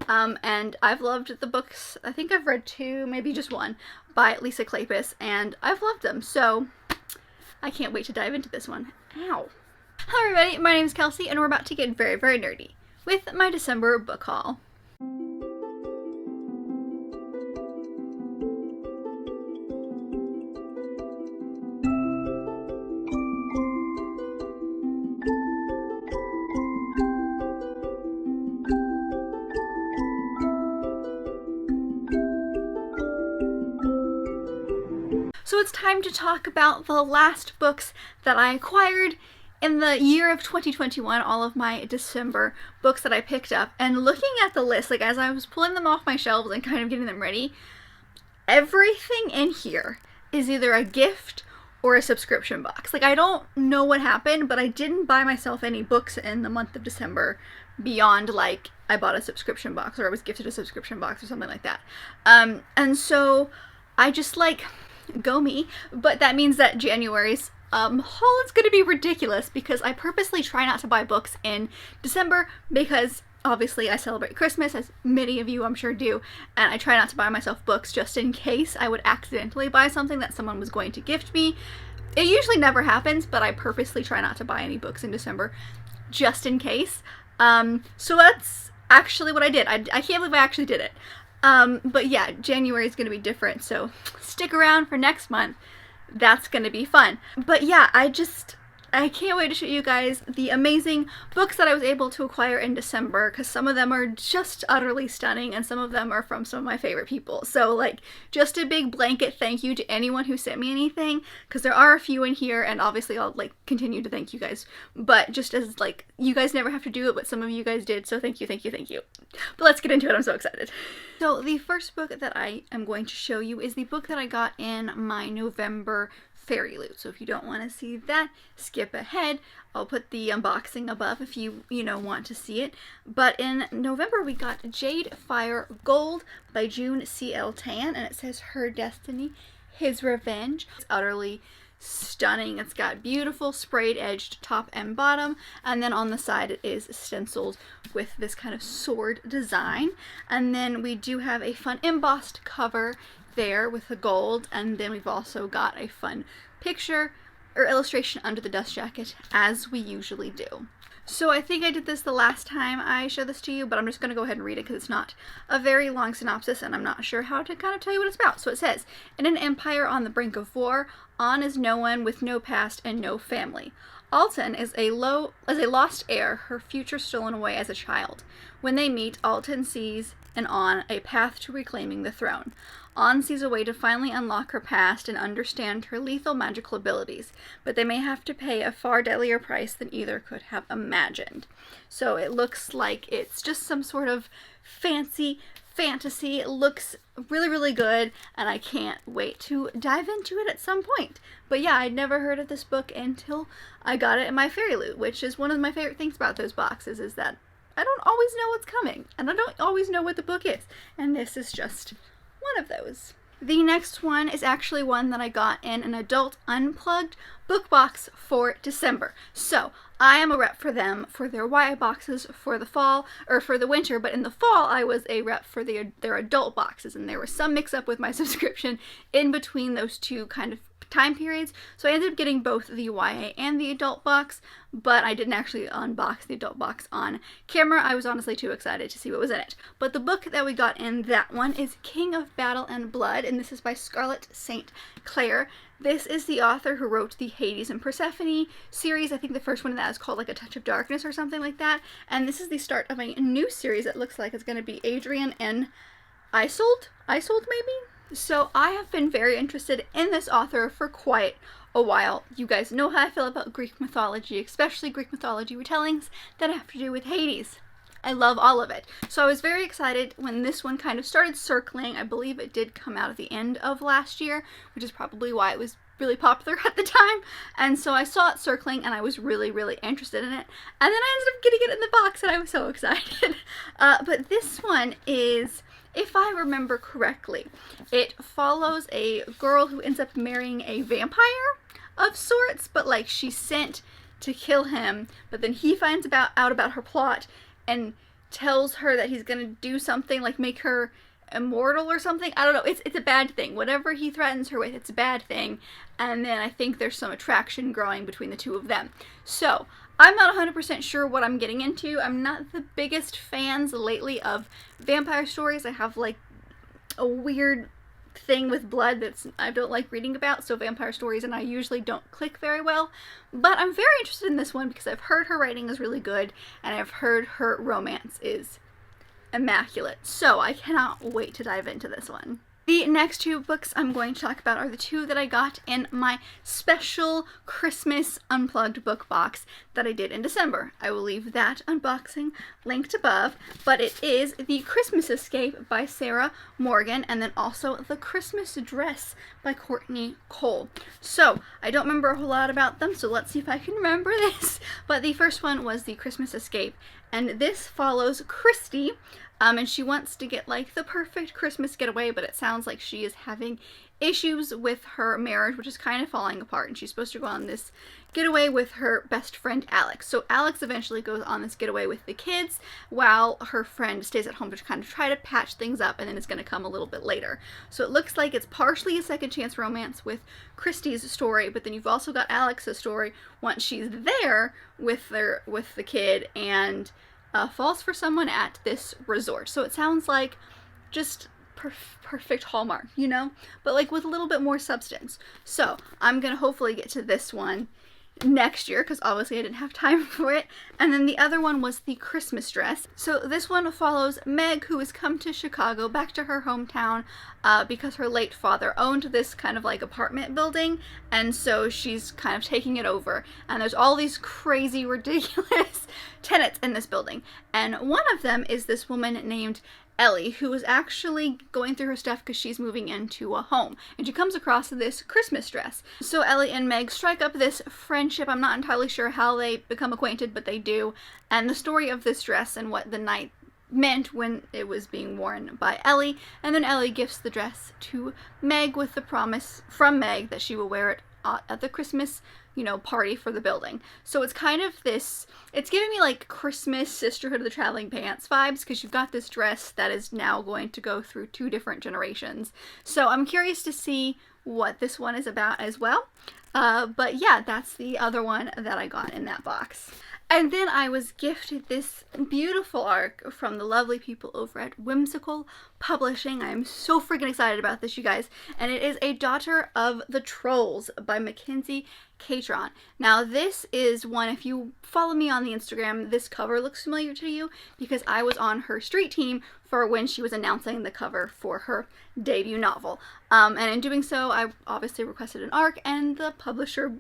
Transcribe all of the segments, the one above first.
and I've loved the books. I think I've read 2, maybe just 1, by Lisa Kleypas, and I've loved them, so I can't wait to dive into this one. Ow. Hello everybody, my name is Kelsey, and we're about to get very, very nerdy with my December book haul. So it's time to talk about the last books that I acquired in the year of 2021, all of my December books that I picked up. And looking at the list, like as I was pulling them off my shelves and kind of getting them ready, everything in here is either a gift or a subscription box. Like I don't know what happened, but I didn't buy myself any books in the month of December beyond like I bought a subscription box or I was gifted a subscription box or something like that. And so I just like... go me, but that means that January's haul is going to be ridiculous because I purposely try not to buy books in December because obviously I celebrate Christmas, as many of you I'm sure do, and I try not to buy myself books just in case I would accidentally buy something that someone was going to gift me. It usually never happens, but I purposely try not to buy any books in December just in case. So that's actually what I did. I can't believe I actually did it. But yeah, January is going to be different, so stick around for next month. That's going to be fun. But yeah, I can't wait to show you guys the amazing books that I was able to acquire in December, because some of them are just utterly stunning, and some of them are from some of my favorite people. So like, just a big blanket thank you to anyone who sent me anything, because there are a few in here, and obviously I'll like continue to thank you guys. But just as like, you guys never have to do it, but some of you guys did, so thank you, thank you, thank you. But let's get into it, I'm so excited. So the first book that I am going to show you is the book that I got in my November Fairy Loot. So if you don't want to see that, skip ahead. I'll put the unboxing above if you want to see it. But in November we got Jade Fire Gold by June C.L. Tan, and it says Her Destiny, His Revenge. It's utterly stunning. It's got beautiful sprayed edged top and bottom, and then on the side it is stenciled with this kind of sword design. And then we do have a fun embossed cover there with the gold, and then we've also got a fun picture or illustration under the dust jacket, as we usually do. So I think I did this the last time I showed this to you, but I'm just going to go ahead and read it because it's not a very long synopsis and I'm not sure how to kind of tell you what it's about. So it says, in an empire on the brink of war, On is no one with no past and no family. Alton is a lost heir, her future stolen away as a child. When they meet, Alton sees in On a path to reclaiming the throne. On sees a way to finally unlock her past and understand her lethal magical abilities, but they may have to pay a far deadlier price than either could have imagined. So it looks like it's just some sort of fancy fantasy. It looks really, really good, and I can't wait to dive into it at some point. But yeah, I'd never heard of this book until I got it in my Fairy Loot, which is one of my favorite things about those boxes, is that I don't always know what's coming, and I don't always know what the book is, and this is just one of those. The next one is actually one that I got in an adult Unplugged Book Box for December. So I am a rep for them for their YA boxes for the fall, or for the winter, but in the fall I was a rep for their adult boxes, and there was some mix up with my subscription in between those two kind of time periods, so I ended up getting both the YA and the adult box, but I didn't actually unbox the adult box on camera. I was honestly too excited to see what was in it. But the book that we got in that one is King of Battle and Blood, and this is by Scarlett St. Clair. This is the author who wrote the Hades and Persephone series. I think the first one of that is called like A Touch of Darkness or something like that, and this is the start of a new series that looks like it's going to be Adrian and Isold maybe? So I have been very interested in this author for quite a while. You guys know how I feel about Greek mythology, especially Greek mythology retellings that have to do with Hades. I love all of it. So I was very excited when this one kind of started circling. I believe it did come out at the end of last year, which is probably why it was really popular at the time. And so I saw it circling and I was really, really interested in it. And then I ended up getting it in the box and I was so excited. But this one is, if I remember correctly, it follows a girl who ends up marrying a vampire of sorts, but like she's sent to kill him, but then he finds out about her plot, and tells her that he's gonna do something, like make her immortal or something. I don't know. It's a bad thing. Whatever he threatens her with, it's a bad thing. And then I think there's some attraction growing between the two of them. So I'm not 100% sure what I'm getting into. I'm not the biggest fans lately of vampire stories. I have like a weird thing with blood that's I don't like reading about, so vampire stories and I usually don't click very well. But I'm very interested in this one because I've heard her writing is really good and I've heard her romance is immaculate. So I cannot wait to dive into this one. The next two books I'm going to talk about are the two that I got in my special Christmas Unplugged book box that I did in December. I will leave that unboxing linked above, but it is The Christmas Escape by Sarah Morgan and then also The Christmas Dress by Courtney Cole. So I don't remember a whole lot about them, so let's see if I can remember this. But the first one was The Christmas Escape, and this follows Christy, and she wants to get like the perfect Christmas getaway, but it sounds like she is having issues with her marriage, which is kind of falling apart, and she's supposed to go on this getaway with her best friend Alex. So Alex eventually goes on this getaway with the kids while her friend stays at home to kind of try to patch things up, and then it's going to come a little bit later. So it looks like it's partially a second chance romance with Christy's story, but then you've also got Alex's story once she's there with the kid and falls for someone at this resort. So it sounds like just perfect Hallmark, you know, but like with a little bit more substance. So I'm gonna hopefully get to this one next year because obviously I didn't have time for it. And then the other one was The Christmas Dress. So this one follows Meg, who has come to Chicago, back to her hometown, because her late father owned this kind of like apartment building, and so she's kind of taking it over, and there's all these crazy ridiculous tenants in this building, and one of them is this woman named Ellie, who is actually going through her stuff because she's moving into a home, and she comes across this Christmas dress. So Ellie and Meg strike up this friendship. I'm not entirely sure how they become acquainted, but they do, and the story of this dress and what the night meant when it was being worn by Ellie, and then Ellie gifts the dress to Meg with the promise from Meg that she will wear it at the Christmas, you know, party for the building. So it's kind of this, it's giving me like Christmas Sisterhood of the Traveling Pants vibes, because you've got this dress that is now going to go through 2 different generations. So I'm curious to see what this one is about as well. But yeah, that's the other one that I got in that box. And then I was gifted this beautiful arc from the lovely people over at Whimsical Publishing. I am so freaking excited about this, you guys. And it is A Daughter of the Trolls by Mackenzie Catron. Now this is one, if you follow me on the Instagram, this cover looks familiar to you because I was on her street team for when she was announcing the cover for her debut novel. And in doing so, I obviously requested an arc, and the publisher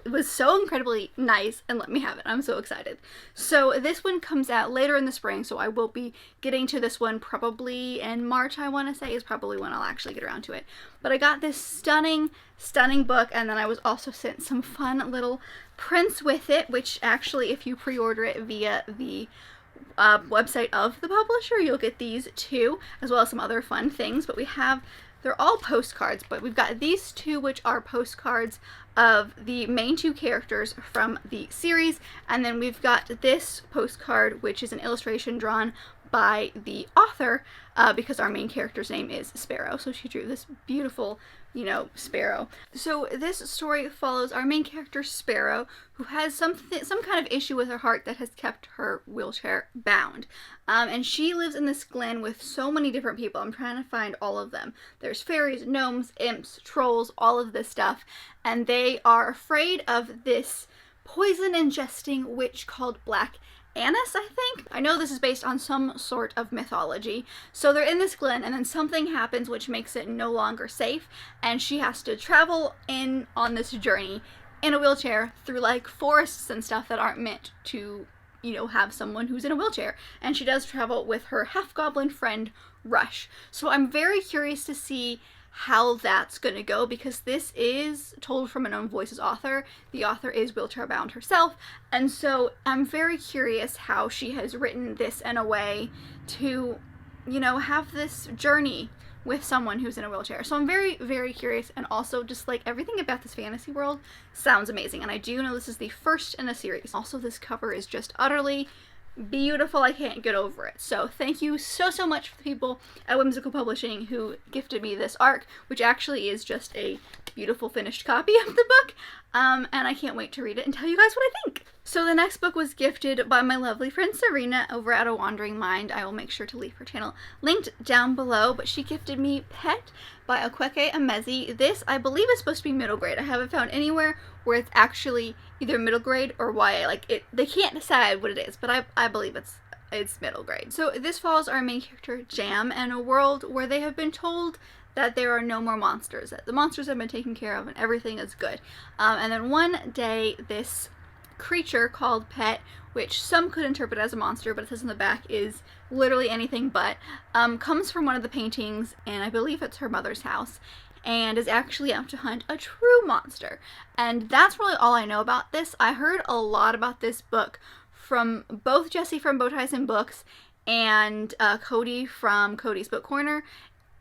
was so incredibly nice and let me have it. I'm so excited. So this one comes out later in the spring, so I will be getting to this one probably in March, I want to say, is probably when I'll actually get around to it. But I got this stunning book, and then I was also sent some fun little prints with it, which actually, if you pre-order it via the website of the publisher, you'll get these too, as well as some other fun things. But we have, they're all postcards, but we've got these 2, which are postcards of the main 2 characters from the series, and then we've got this postcard, which is an illustration drawn by the author, because our main character's name is Sparrow, so she drew this beautiful, you know, sparrow. So this story follows our main character Sparrow, who has some kind of issue with her heart that has kept her wheelchair bound. And she lives in this glen with so many different people. I'm trying to find all of them. There's fairies, gnomes, imps, trolls, all of this stuff, and they are afraid of this poison-ingesting witch called Black Annis, I think. I know this is based on some sort of mythology. So they're in this glen, and then something happens which makes it no longer safe, and she has to travel on this journey in a wheelchair through like forests and stuff that aren't meant to, you know, have someone who's in a wheelchair. And she does travel with her half-goblin friend Rush. So I'm very curious to see how that's gonna go, because this is told from a known voices author. The author is wheelchair bound herself, and so I'm very curious how she has written this in a way to, you know, have this journey with someone who's in a wheelchair. So I'm very, very curious, and also just like everything about this fantasy world sounds amazing, and I do know this is the first in a series. Also, this cover is just utterly beautiful. I can't get over it. So thank you so much for the people at Whimsical Publishing who gifted me this ARC, which actually is just a beautiful finished copy of the book. And I can't wait to read it and tell you guys what I think. So the next book was gifted by my lovely friend Serena over at A Wandering Mind. I will make sure to leave her channel linked down below, but she gifted me Pet by Okweke Emezi. This, I believe, is supposed to be middle grade. I haven't found anywhere where it's actually either middle grade or YA. Like, they can't decide what it is, but I believe it's middle grade. So this follows our main character, Jam, in a world where they have been told that there are no more monsters, that the monsters have been taken care of and everything is good. And then one day, this creature called Pet, which some could interpret as a monster, but it says in the back is literally anything but, comes from one of the paintings, and I believe it's her mother's house, and is actually out to hunt a true monster. And that's really all I know about this. I heard a lot about this book from both Jesse from Bowties and Books and Cody from Cody's Book Corner,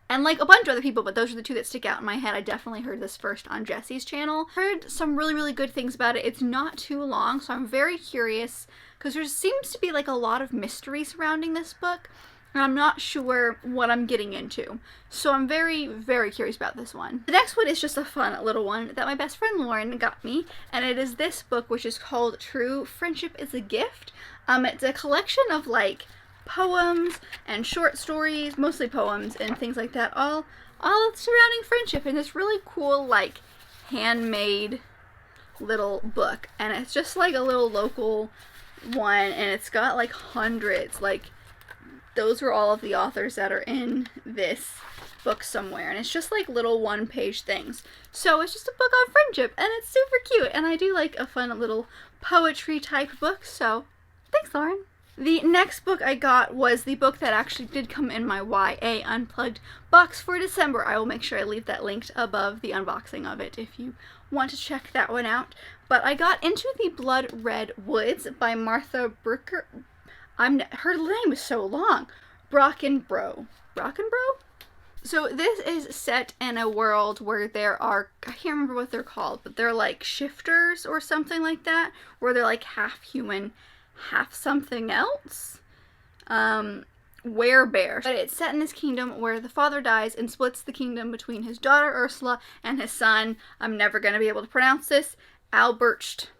and like a bunch of other people, but those are the two that stick out in my head. I definitely heard this first on Jesse's channel. Heard some really good things about it. It's not too long, so I'm very curious, because there seems to be like a lot of mystery surrounding this book, and I'm not sure what I'm getting into. So I'm very curious about this one. The next one is just a fun little one that my best friend Lauren got me, and it is this book, which is called True Friendship is a Gift. It's a collection of like poems and short stories, mostly poems and things like that, all surrounding friendship, in this really cool like handmade little book. And it's just like a little local one, and it's got like hundreds, like those are all of the authors that are in this book somewhere, and it's just like little one-page things. So it's just a book on friendship, and it's super cute, and I do like a fun little poetry type book, so thanks, Lauren. The next book I got was the book that actually did come in my YA Unplugged box for December. I will make sure I leave that linked above the unboxing of it if you want to check that one out. But I got Into the Blood Red Woods by Martha Brooker. Her name is so long. Brockenbrough. Brockenbrough? So this is set in a world where there are, I can't remember what they're called, but they're like shifters or something like that, where they're like half human, half something else. Werebear. But it's set in this kingdom where the father dies and splits the kingdom between his daughter Ursula and his son, I'm never going to be able to pronounce this, Albercht.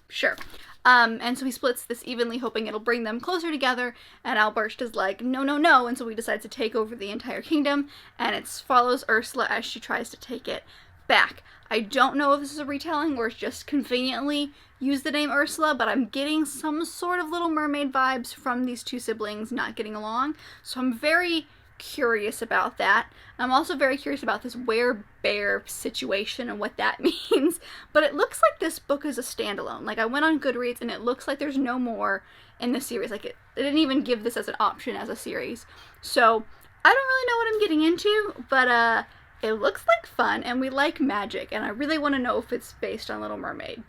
Sure. And so he splits this evenly, hoping it'll bring them closer together, and Albercht is like, no, and so he decides to take over the entire kingdom, and it follows Ursula as she tries to take it back. I don't know if this is a retelling or it's just conveniently used the name Ursula, but I'm getting some sort of Little Mermaid vibes from these two siblings not getting along, so I'm very curious about that. I'm also very curious about this werebear situation and what that means, but it looks like this book is a standalone. Like, I went on Goodreads and it looks like there's no more in the series. Like, it didn't even give this as an option as a series. So I don't really know what I'm getting into, but it looks like fun, and we like magic, and I really want to know if it's based on Little Mermaid.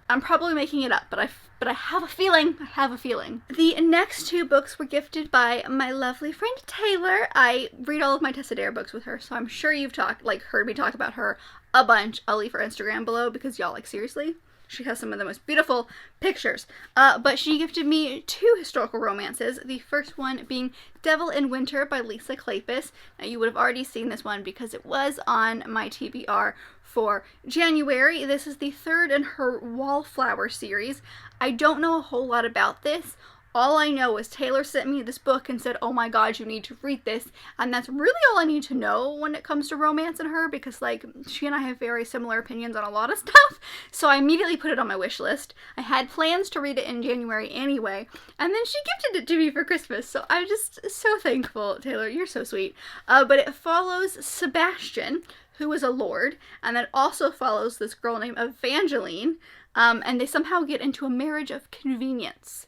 I'm probably making it up, but I have a feeling. The next two books were gifted by my lovely friend Taylor. I read all of my Tessa Dare books with her, so I'm sure you've heard me talk about her a bunch. I'll leave her Instagram below because y'all, like, seriously, she has some of the most beautiful pictures. But she gifted me two historical romances. The first one being Devil in Winter by Lisa Kleypas. Now, you would have already seen this one because it was on my TBR for January. This is the third in her Wallflower series. I don't know a whole lot about this. All I know is Taylor sent me this book and said, oh my god, you need to read this. And that's really all I need to know when it comes to romance in her, because, like, she and I have very similar opinions on a lot of stuff. So I immediately put it on my wish list. I had plans to read it in January anyway, and then she gifted it to me for Christmas. So I'm just so thankful, Taylor. You're so sweet. But it follows Sebastian, who is a lord, and then also follows this girl named Evangeline, and they somehow get into a marriage of convenience.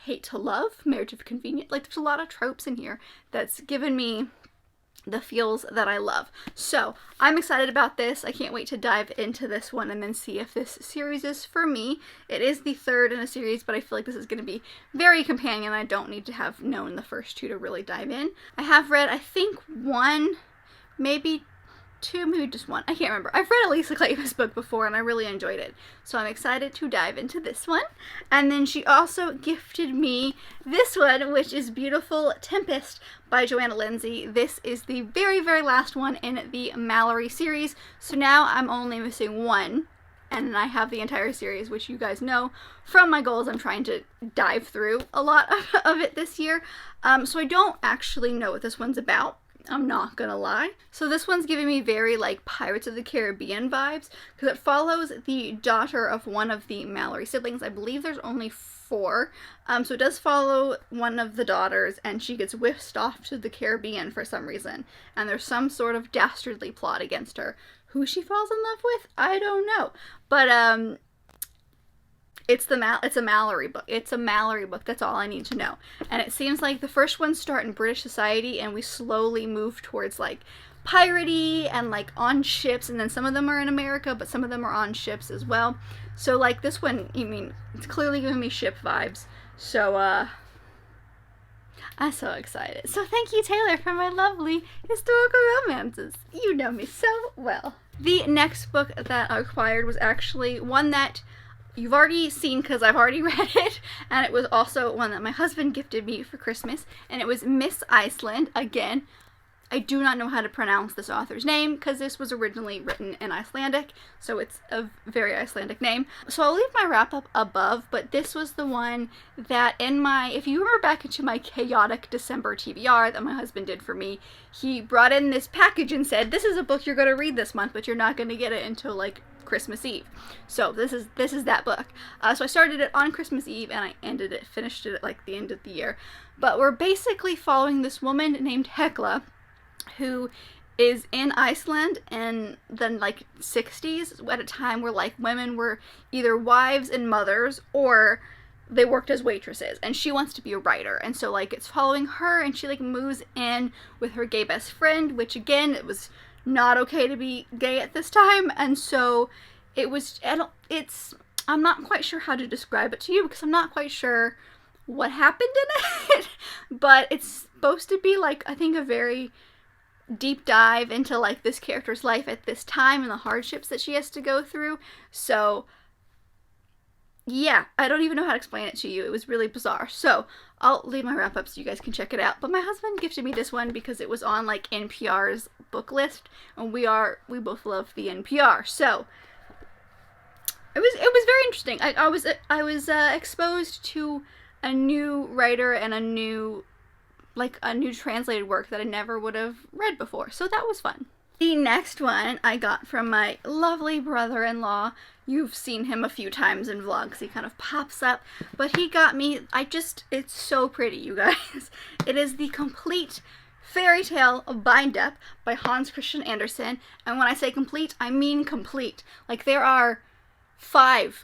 Hate to love, marriage of convenience. Like, there's a lot of tropes in here that's given me the feels that I love. So I'm excited about this. I can't wait to dive into this one and then see if this series is for me. It is the third in a series, but I feel like this is going to be very companion. I don't need to have known the first two to really dive in. I have read, I think, one, maybe two, maybe just one. I can't remember. I've read a Lisa Kleypas book before and I really enjoyed it. So I'm excited to dive into this one. And then she also gifted me this one, which is Beautiful Tempest by Joanna Lindsey. This is the very, very last one in the Mallory series. So now I'm only missing one. And I have the entire series, which you guys know from my goals. I'm trying to dive through a lot of it this year. So I don't actually know what this one's about. I'm not gonna lie. So this one's giving me very like Pirates of the Caribbean vibes because it follows the daughter of one of the Mallory siblings. I believe there's only 4. So it does follow one of the daughters and she gets whisked off to the Caribbean for some reason. And there's some sort of dastardly plot against her. Who she falls in love with, I don't know. But it's a Mallory book. It's a Mallory book. That's all I need to know. And it seems like the first ones start in British society and we slowly move towards like piratey and like on ships, and then some of them are in America, but some of them are on ships as well. So like this one, it's clearly giving me ship vibes. So I'm so excited. So thank you, Taylor, for my lovely historical romances. You know me so well. The next book that I acquired was actually one that you've already seen because I've already read it, and it was also one that my husband gifted me for Christmas, and it was Miss Iceland. Again, I do not know how to pronounce this author's name because this was originally written in Icelandic, so it's a very Icelandic name. So I'll leave my wrap up above, but this was the one that if you remember back into my chaotic December TBR that my husband did for me, he brought in this package and said, this is a book you're going to read this month, but you're not going to get it until like Christmas Eve. So this is that book. So I started it on Christmas Eve and I finished it at like the end of the year. But we're basically following this woman named Hekla, who is in Iceland in the like 60s, at a time where like women were either wives and mothers or they worked as waitresses, and she wants to be a writer. And so like it's following her, and she like moves in with her gay best friend, which again, it was not okay to be gay at this time. And so I'm not quite sure how to describe it to you because I'm not quite sure what happened in it. But it's supposed to be like, I think, a very deep dive into like this character's life at this time and the hardships that she has to go through. So yeah, I don't even know how to explain it to you. It was really bizarre. So I'll leave my wrap up so you guys can check it out. But my husband gifted me this one because it was on like NPR's book list, and we both love the NPR. So it was very interesting. I was exposed to a new writer and a new translated work that I never would have read before. So that was fun. The next one I got from my lovely brother-in-law. You've seen him a few times in vlogs. He kind of pops up. But he got me, it's so pretty, you guys. It is the complete fairy tale of Bind-Up by Hans Christian Andersen. And when I say complete, I mean complete. Like there are 5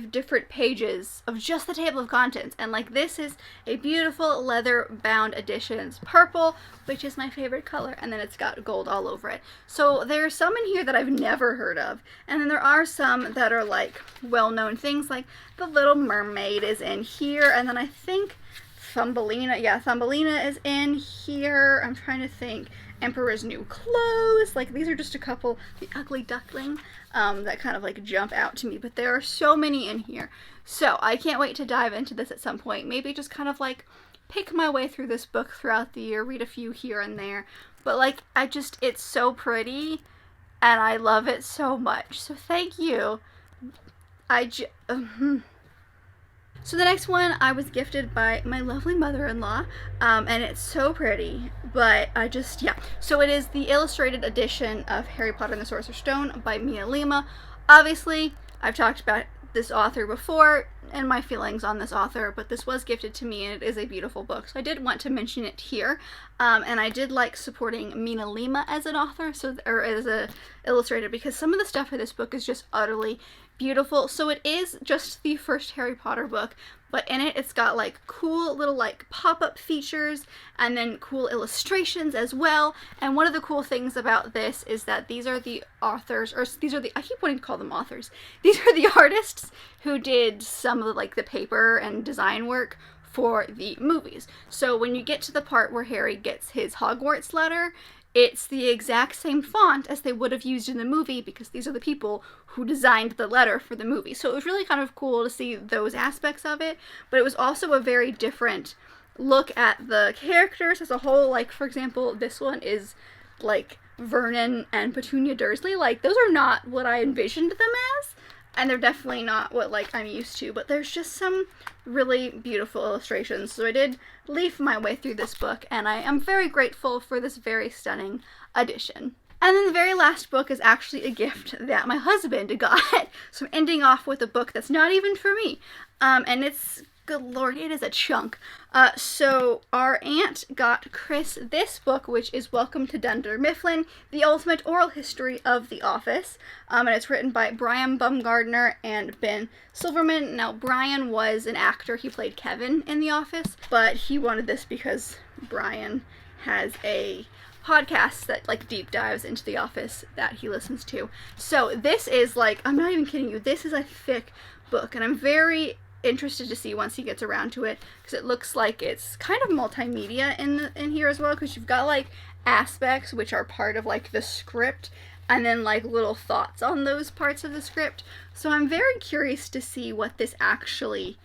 different pages of just the table of contents, and like this is a beautiful leather bound edition. It's purple, which is my favorite color, and then it's got gold all over it. So there's some in here that I've never heard of, and then there are some that are like well-known things, like The Little Mermaid is in here, and then I think Thumbelina is in here. I'm trying to think. Emperor's New Clothes. Like these are just a couple. The Ugly Duckling that kind of like jump out to me, but there are so many in here. So I can't wait to dive into this at some point. Maybe just kind of like pick my way through this book throughout the year, read a few here and there. But like it's so pretty and I love it so much. So thank you. So the next one I was gifted by my lovely mother-in-law, and it's so pretty, but So it is the illustrated edition of Harry Potter and the Sorcerer's Stone by Mia Lima. Obviously, I've talked about this author before and my feelings on this author, but this was gifted to me and it is a beautiful book, so I did want to mention it here. And I did like supporting Mina Lima as an author, or as a illustrator, because some of the stuff in this book is just utterly beautiful. So it is just the first Harry Potter book, but in it it's got like cool little like pop-up features and then cool illustrations as well. And one of the cool things about this is that these are the authors, or I keep wanting to call them authors. These are the artists who did some of the paper and design work for the movies. So when you get to the part where Harry gets his Hogwarts letter, it's the exact same font as they would have used in the movie, because these are the people who designed the letter for the movie. So it was really kind of cool to see those aspects of it, but it was also a very different look at the characters as a whole. Like, for example, this one is like Vernon and Petunia Dursley. Like, those are not what I envisioned them as, and they're definitely not what, like, I'm used to, but there's just some really beautiful illustrations. So I did leaf my way through this book, and I am very grateful for this very stunning edition. And then the very last book is actually a gift that my husband got. So I'm ending off with a book that's not even for me. And it's, good lord, it is a chunk. So our aunt got Chris this book, which is Welcome to Dunder Mifflin, The Ultimate Oral History of The Office. And it's written by Brian Baumgardner and Ben Silverman. Now, Brian was an actor. He played Kevin in The Office, but he wanted this because Brian has a podcast that, like, deep dives into The Office that he listens to. So this is, like, I'm not even kidding you, this is a thick book, and I'm very interested to see once he gets around to it, because it looks like it's kind of multimedia in here as well, because you've got, like, aspects which are part of, like, the script, and then, like, little thoughts on those parts of the script. So I'm very curious to see what this actually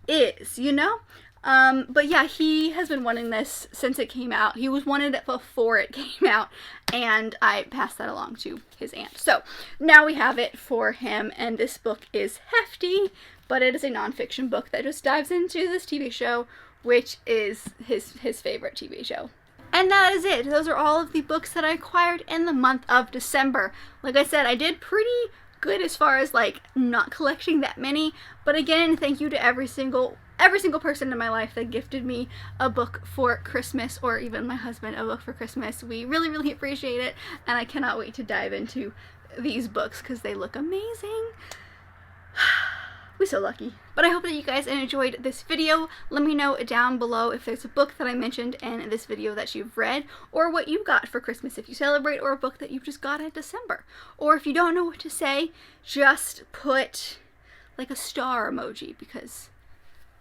is, you know? But yeah, he has been wanting this since it came out. He wanted it before it came out, and I passed that along to his aunt. So now we have it for him, and this book is hefty, but it is a nonfiction book that just dives into this TV show, which is his favorite TV show. And that is it. Those are all of the books that I acquired in the month of December. Like I said, I did pretty good as far as, like, not collecting that many, but again, thank you to every single person in my life that gifted me a book for Christmas, or even my husband a book for Christmas. We really, really appreciate it, and I cannot wait to dive into these books because they look amazing. We're so lucky. But I hope that you guys enjoyed this video. Let me know down below if there's a book that I mentioned in this video that you've read, or what you got for Christmas if you celebrate, or a book that you just got in December. Or if you don't know what to say, just put, like, a star emoji, because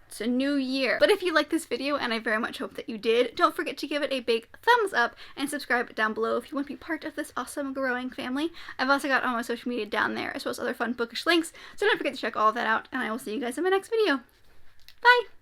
it's a new year. But if you liked this video, and I very much hope that you did, don't forget to give it a big thumbs up and subscribe down below if you want to be part of this awesome growing family. I've also got all my social media down there, as well as other fun bookish links, so don't forget to check all of that out, and I will see you guys in my next video. Bye!